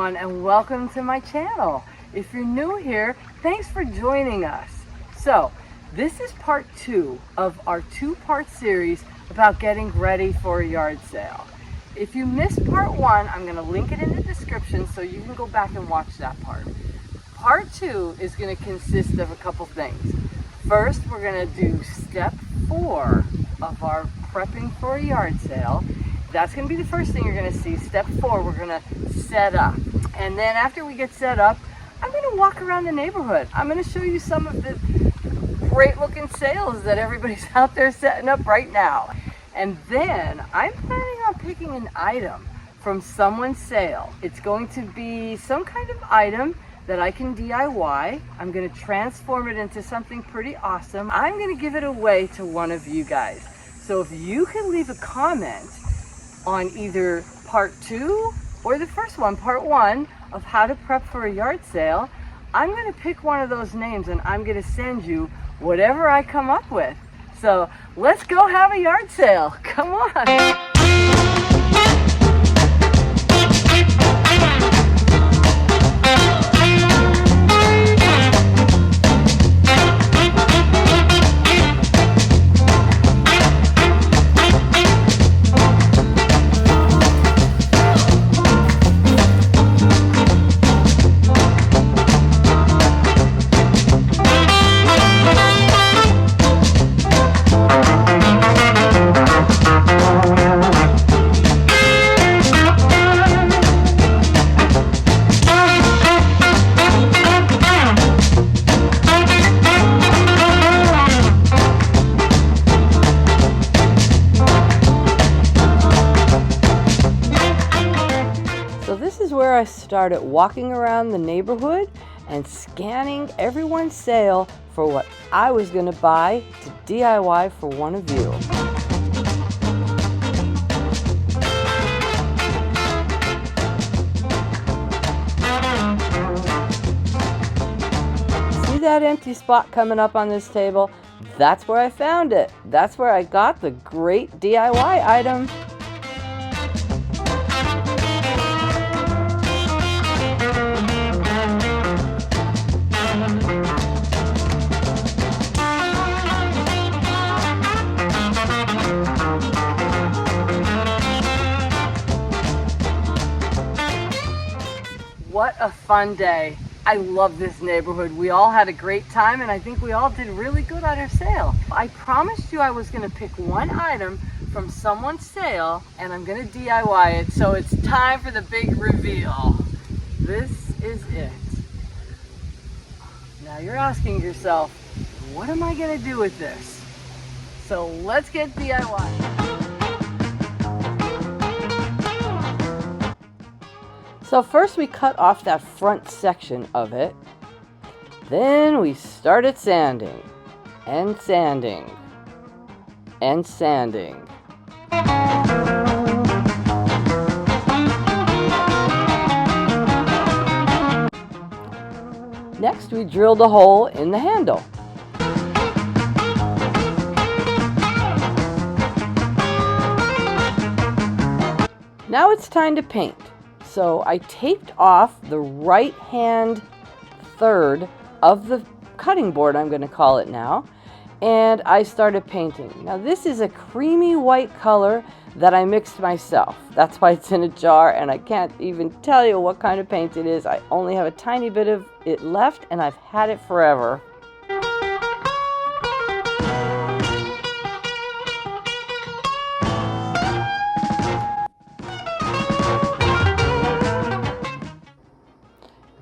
everyone, and welcome to my channel. If you're new here, thanks for joining us. So this is part 2 of our 2-part series about getting ready for a yard sale. If you missed part 1, I'm going to link it in the description so you can go back and watch that part. Part 2 is going to consist of a couple things. First, we're going to do step 4 of our prepping for a yard sale. That's going to be the first thing you're going to see. Step 4, we're going to set up. And then after we get set up, I'm going to walk around the neighborhood. I'm going to show you some of the great looking sales that everybody's out there setting up right now. And then I'm planning on picking an item from someone's sale. It's going to be some kind of item that I can DIY. I'm going to transform it into something pretty awesome. I'm going to give it away to one of you guys. So if you can leave a comment on either part 2 or the first one, part 1 of how to prep for a yard sale, I'm going to pick one of those names and I'm going to send you whatever I come up with. So let's go have a yard sale. Come on. Where I started walking around the neighborhood and scanning everyone's sale for what I was going to buy to DIY for one of you. See that empty spot coming up on this table? That's where I found it. That's where I got the great DIY item. What a fun day. I love this neighborhood. We all had a great time and I think we all did really good on our sale. I promised you I was going to pick one item from someone's sale and I'm going to DIY it. So it's time for the big reveal. This is it. Now you're asking yourself, what am I going to do with this? So let's get DIY. So first we cut off that front section of it. Then we started sanding and sanding and sanding. Next we drilled a hole in the handle. Now it's time to paint. So I taped off the right hand third of the cutting board, I'm going to call it now, and I started painting. Now this is a creamy white color that I mixed myself. That's why it's in a jar and I can't even tell you what kind of paint it is. I only have a tiny bit of it left and I've had it forever.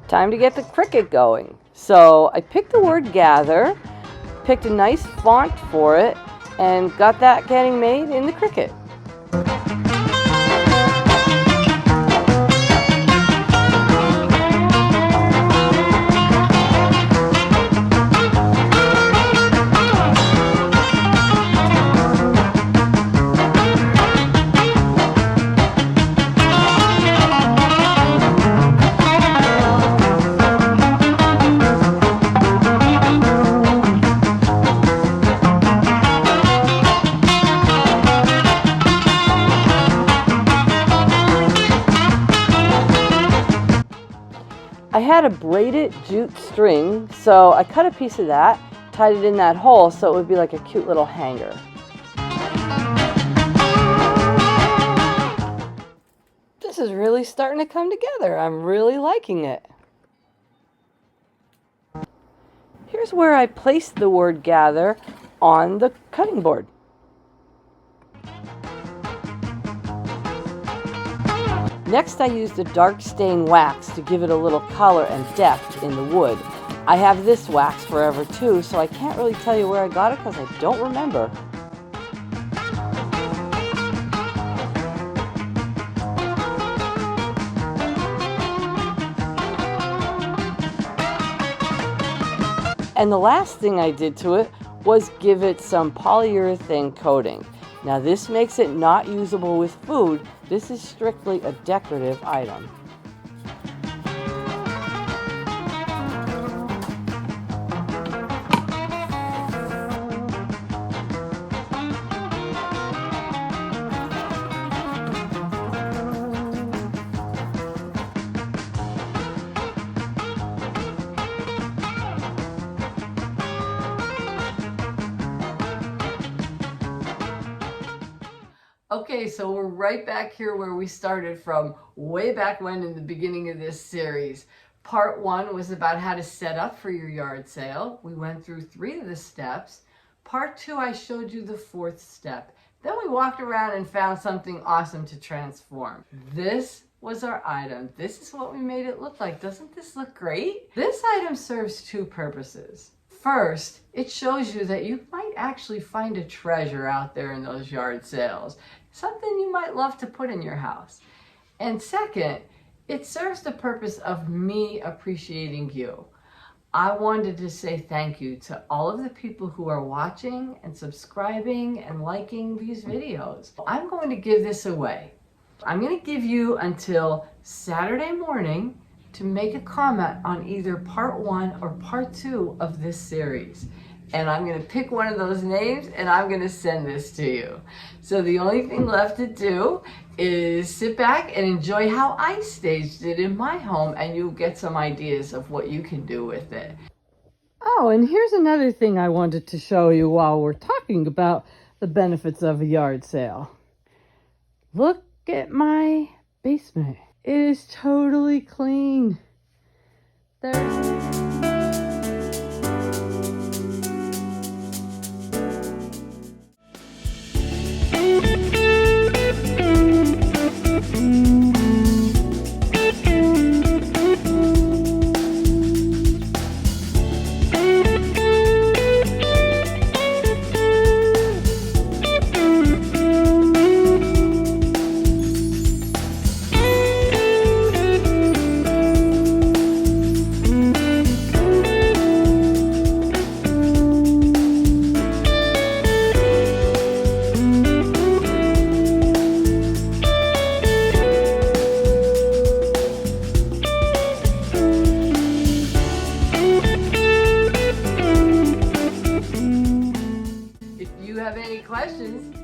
Time to get the Cricut going. So I picked the word gather, picked a nice font for it, and got that getting made in the Cricut. had a braided jute string, so I cut a piece of that, tied it in that hole so it would be like a cute little hanger. This is really starting to come together. I'm really liking it. Here's where I placed the word gather on the cutting board. Next, I used a dark stain wax to give it a little color and depth in the wood. I have this wax forever too, so I can't really tell you where I got it because I don't remember. And the last thing I did to it was give it some polyurethane coating. Now this makes it not usable with food. This is strictly a decorative item. Okay, so we're right back here where we started from way back when in the beginning of this series. Part 1 was about how to set up for your yard sale. We went through 3 of the steps. Part 2, I showed you the 4th step. Then we walked around and found something awesome to transform. This was our item. This is what we made it look like. Doesn't this look great? This item serves 2 purposes. First, it shows you that you might actually find a treasure out there in those yard sales. Something you might love to put in your house. And second, it serves the purpose of me appreciating you. I wanted to say thank you to all of the people who are watching and subscribing and liking these videos. I'm going to give this away. I'm going to give you until Saturday morning to make a comment on either part 1 or part 2 of this series. And I'm going to pick one of those names and I'm going to send this to you. So the only thing left to do is sit back and enjoy how I staged it in my home, and you'll get some ideas of what you can do with it. Oh, and here's another thing I wanted to show you while we're talking about the benefits of a yard sale. Look at my basement. It is totally clean. If you have any questions,